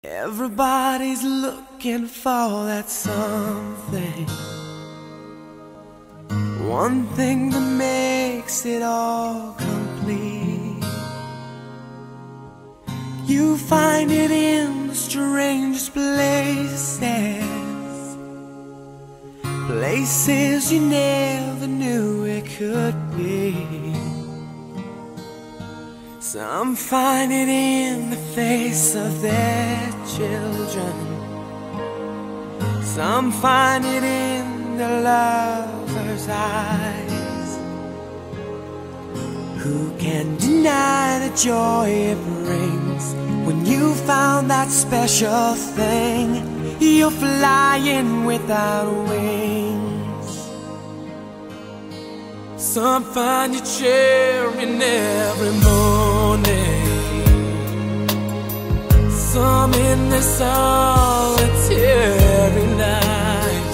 Everybody's looking for that something, one thing that makes it all complete. You find it in the strangest places, places you never knew it could be. Some find it in the face of their children, some find it in the lover's eyes. Who can deny the joy it brings when you found that special thing? You're flying without wings. Some find you cheering every morning, some in the solitary night.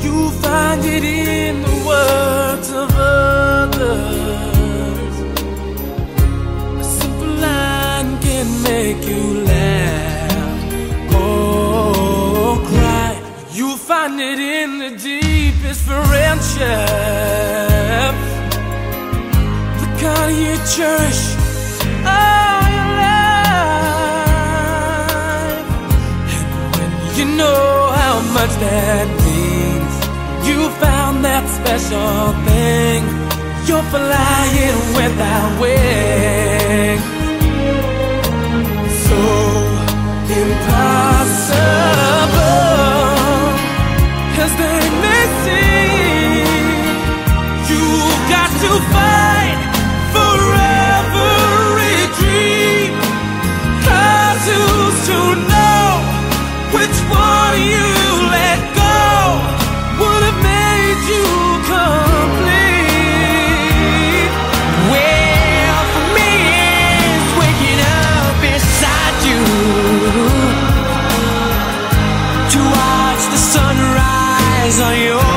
You find it in the words of others. A simple line can make you laugh or cry. You find it in the deepest friendship, the kind you cherish all your life. And when you know how much that means, you found that special thing. You're flying without wings. So impossible as they may seem, you've got to fight for every dream. 'Cause who's to know which one you let go would have made you complete? Well, for me it's waking up beside you to watch the sunrise on your